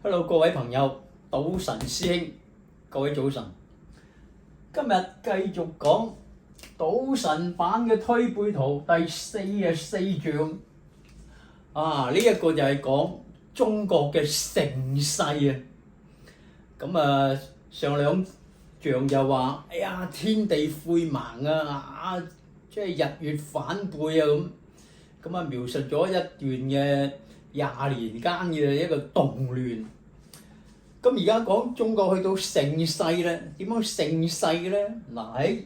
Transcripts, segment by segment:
Hello，各位朋友，賭神師兄，各位早晨。今日繼續講賭神版嘅推背圖第44象。呢一個就係講中國嘅盛世啊。上兩象就話，哎呀，天地晦盲啊，即係日月反背啊咁描述咗一段嘅20年間嘅一個動亂。咁而家講中國去到盛世咧，點樣盛世咧？嗱，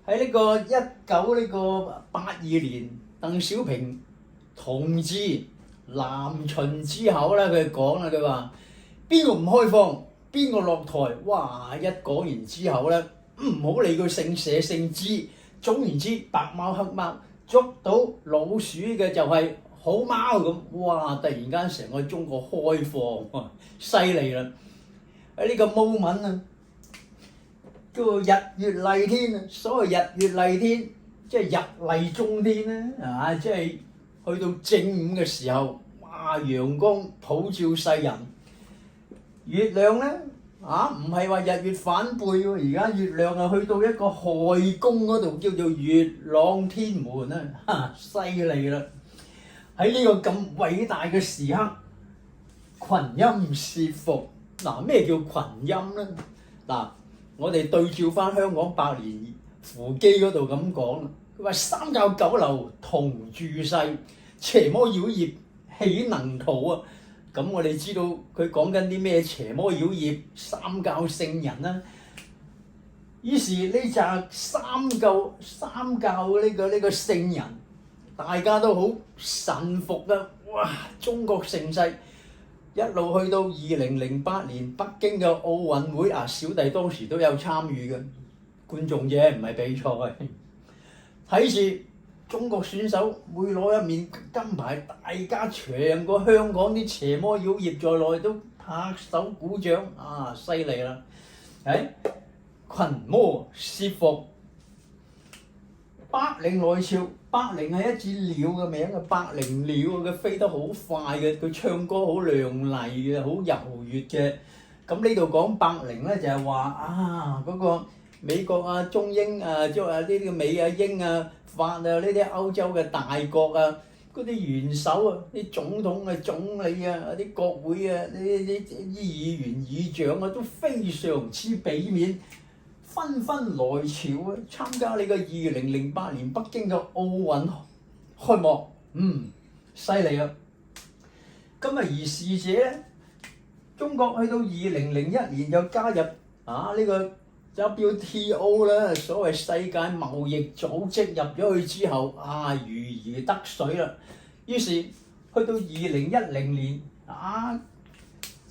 喺呢個1982年，鄧小平同志南巡之後咧，佢講啦，佢話邊個唔開放，邊個落台。哇！一講完之後咧，唔好理佢姓社姓支，總言之白貓黑貓，捉到老鼠嘅就係好貓咁。哇！突然間成個中國開放，犀利啦！喺呢個 moment 啊，叫做日月麗天啊。所謂日月麗天，即係日麗中天啦，即係去到正午嘅時候，哇！陽光普照世人。月亮咧唔係話日月反背喎，而家月亮啊去到一個亥宮嗰度，叫做月朗天門啊，犀利啦！喺呢個咁偉大嘅時刻，群陰攝伏。咩叫群陰咧？我哋對照翻香港百年扶乩嗰度咁講，佢話三教九流同住世，邪魔妖孽豈能逃啊！咁我哋知道佢講緊啲咩邪魔妖孽？三教聖人啦。於是呢紮三教呢個聖人，大家都好臣服啊！哇！中國盛世一路去到2008年北京嘅奧運會啊，小弟當時都有參與嘅觀眾啫，唔係比賽。睇住中國選手每攞一面金牌，大家長過香港啲邪魔妖孽在內都拍手鼓掌啊！犀利啦！群魔攝伏，百靈來朝。百靈係一隻鳥嘅名啊，百靈鳥佢飛得好快嘅，佢唱歌好亮麗嘅，好柔悅嘅。咁呢度講百靈咧，就係話嗰個美國啊、中英啊、即係呢啲美啊、英啊、法啊呢啲歐洲嘅大國啊，嗰啲元首啊、啲總統啊、總理啊、啲國會啊、呢啲議員議長啊，都非常之俾面，紛紛來朝啊，參加你個2008年北京嘅奧運開幕。犀利啊！咁而是者咧，中國去到2001年就加入呢個 WTO 啦，所謂世界貿易組織入咗去之後如魚得水啦。於是去到2010年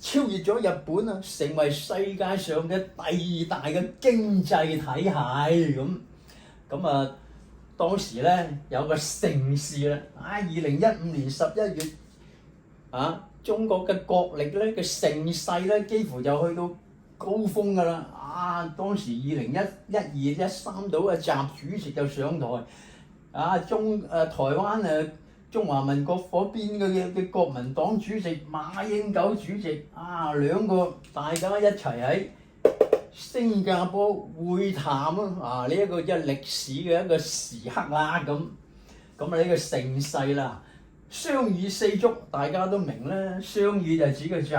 超越咗日本啊，成為世界上嘅第二大嘅經濟體系咁。當時咧有個盛事啦，2015年11月中國嘅國力咧嘅盛世咧幾乎就去到高峰㗎啦。當時2012、13到習主席就上台，台灣中華民國嗰邊嘅國民黨主席馬英九主席兩個大家一齊喺新加坡會談呢一個即係歷史嘅一個時刻啦。咁呢個盛世啦，雙羽四足大家都明啦，雙羽就指個習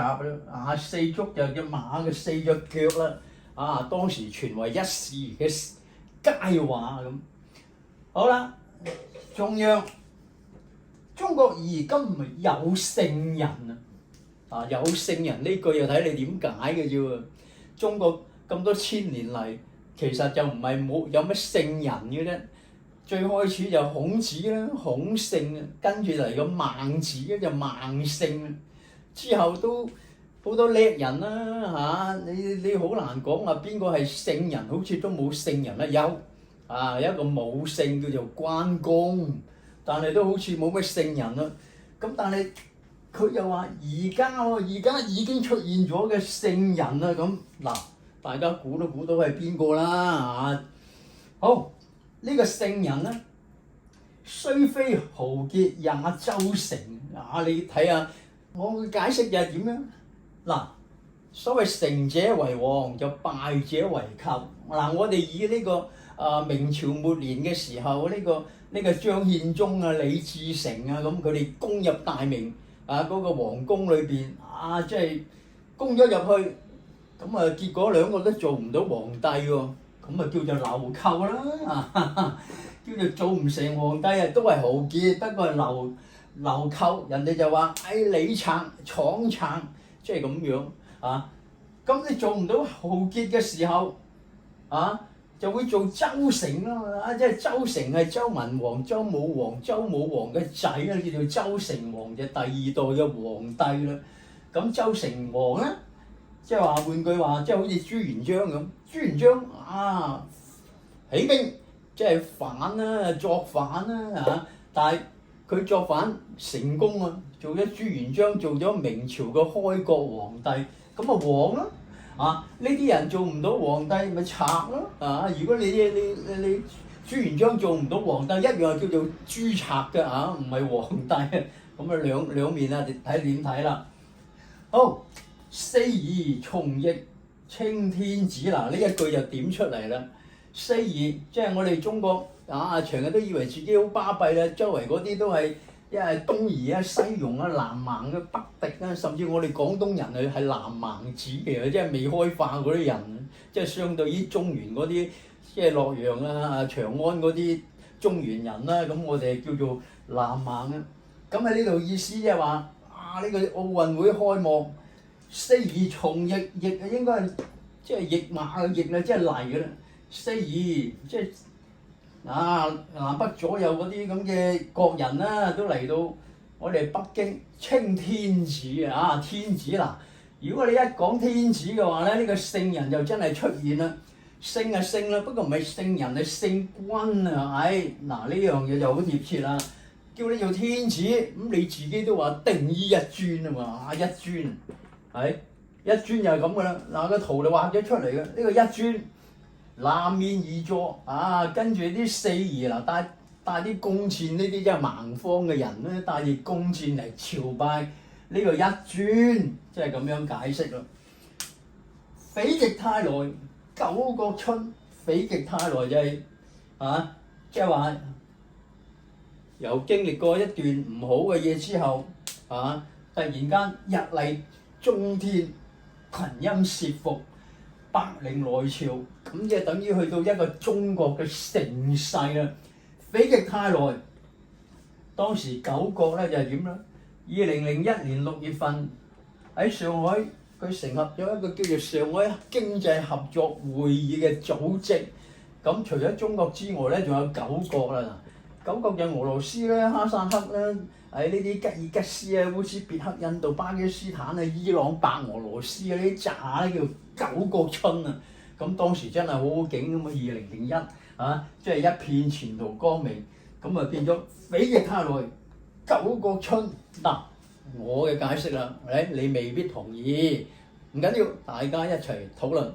啦，四足就隻馬嘅四隻腳啦。當時傳為一時嘅佳話咁。好啦，中國而今有聖人有聖人呢句又睇你點解嘅啫喎。中國咁多千年嚟，其實就唔係有乜聖人嘅啫。最開始就孔子啦，孔聖，跟住嚟個孟子就孟聖，之後都好多叻人啦你好難講話邊個係聖人，好似都冇聖人啦。有一個武聖叫做關公。但係都好似冇乜聖人啦。咁但係佢又話而家已經出現咗嘅聖人啦。大家估都估到係邊個啦。好，呢個聖人咧，雖非豪傑也周成。你睇下我嘅解釋又係點樣？嗱，所謂成者為王，就敗者為寇。嗱，我哋以呢個明朝末年嘅時候，呢個張獻忠啊、李自成啊，咁佢哋攻入大明嗰個皇宮裏邊即係攻咗入去，咁結果兩個都做唔到皇帝喎，咁叫做流寇啦，叫做做唔成皇帝啊，都係豪傑，不過係流寇，人哋就話李賊、闖賊，即係咁樣咁你做唔到豪傑嘅時候就會做周成啦，即係周成係周文王、周武王嘅仔啦，叫做周成王，就第二代嘅皇帝啦。咁周成王咧，即係話換句話，即係好似朱元璋咁。朱元璋起兵即係反啦、作反啦但係佢作反成功啊，做咗朱元璋，做咗明朝嘅開國皇帝，咁王啦。呢啲人做唔到皇帝，咪賊咯如果你朱元璋做唔到皇帝，一樣係叫做豬賊嘅唔係皇帝咁兩面啊，睇點睇啦。好，四夷從役，稱天子嗱，呢一句就點出嚟啦。四夷即係我哋中國成日都以為自己好巴閉啦，周圍嗰啲都係一係東夷啊、西戎啊、南蠻嘅北狄啊，甚至我哋廣東人係南蠻子嚟嘅，即係未開化嗰啲人，即係相對於中原嗰啲，即係洛陽啊、長安嗰啲中原人啦，咁我哋叫做南蠻啊。咁喺呢度意思即係話呢個奧運會開幕，四夷從役，役啊應該係即係役馬嘅役啦，即係嚟嘅啦。四夷即係南北左右嗰啲咁嘅國人啦，都嚟到我哋北京稱天子天子嗱，如果你一講天子嘅話咧，呢個聖人就真係出現啦。聖啊聖啦，不過唔係聖人，係聖君啊！呢樣嘢就好貼切啦。叫你做天子，咁你自己都話定於一尊啊嘛，一尊一尊就係咁噶啦。嗱個圖就畫咗出嚟嘅，呢個一尊。南面而坐跟住啲四夷帶啲弓箭，呢啲即係蠻方嘅人咧，帶住弓箭嚟朝拜呢個一尊，即係咁樣解釋咯。否極泰來，九國春。否極泰來就係即係話由經歷過一段唔好嘅嘢之後突然間日麗中天，群英攝伏，百靈來朝，咁即係等於去到一個中國嘅盛世啦。否極泰來，當時九國咧就係點咧？2001年6月份喺上海，佢成立咗一個叫做上海經濟合作會議嘅組織。咁除咗中國之外咧，仲有九國啦。九國就俄羅斯啦、哈薩克啦、呢啲吉爾吉斯啊、烏茲別克、印度、巴基斯坦啊、伊朗、白俄羅斯啊，呢啲渣咧叫九國春啊！咁當時真係好好景咁2001即係一片前途光明，咁變咗否極泰來，九國春。我嘅解釋啦，你未必同意，唔緊要，大家一齊討論。